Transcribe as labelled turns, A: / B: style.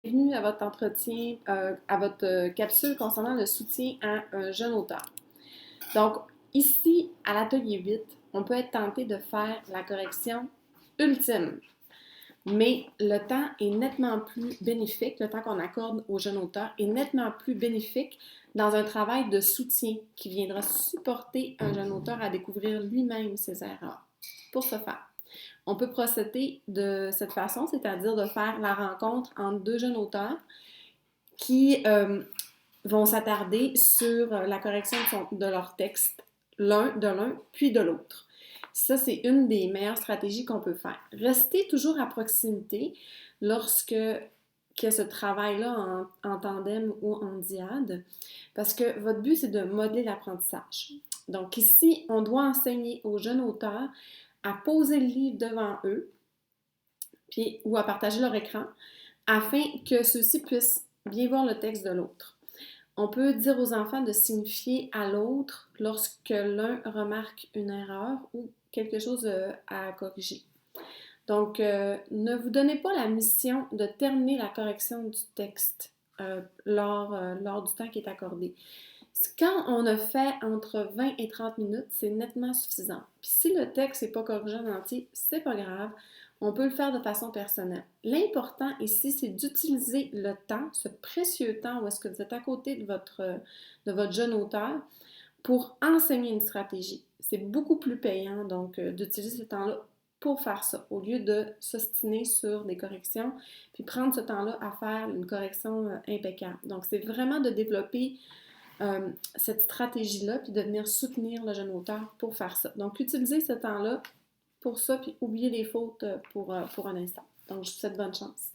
A: Bienvenue à votre entretien, à votre capsule concernant le soutien à un jeune auteur. Donc, ici, à l'atelier 8, on peut être tenté de faire la correction ultime, mais le temps est nettement plus bénéfique, le temps qu'on accorde au jeune auteur est nettement plus bénéfique dans un travail de soutien qui viendra supporter un jeune auteur à découvrir lui-même ses erreurs. Pour ce faire, on peut procéder de cette façon, c'est-à-dire de faire la rencontre entre deux jeunes auteurs qui vont s'attarder sur la correction de leur texte, l'un, puis de l'autre. Ça, c'est une des meilleures stratégies qu'on peut faire. Restez toujours à proximité lorsque qu'il y a ce travail-là en tandem ou en diade, parce que votre but, c'est de modeler l'apprentissage. Donc ici, on doit enseigner aux jeunes auteurs à poser le livre devant eux, puis, ou à partager leur écran, afin que ceux-ci puissent bien voir le texte de l'autre. On peut dire aux enfants de signifier à l'autre lorsque l'un remarque une erreur ou quelque chose à corriger. Donc, ne vous donnez pas la mission de terminer la correction du texte lors du temps qui est accordé. Quand on a fait entre 20 et 30 minutes, c'est nettement suffisant. Puis si le texte n'est pas corrigé en entier, c'est pas grave. On peut le faire de façon personnelle. L'important ici, c'est d'utiliser le temps, ce précieux temps où est-ce que vous êtes à côté de votre jeune auteur pour enseigner une stratégie. C'est beaucoup plus payant, donc, d'utiliser ce temps-là pour faire ça, au lieu de s'ostiner sur des corrections, puis prendre ce temps-là à faire une correction impeccable. Donc, c'est vraiment de développer cette stratégie-là, puis de venir soutenir le jeune auteur pour faire ça. Donc, utilisez ce temps-là pour ça, puis oubliez les fautes pour un instant. Donc, je vous souhaite bonne chance.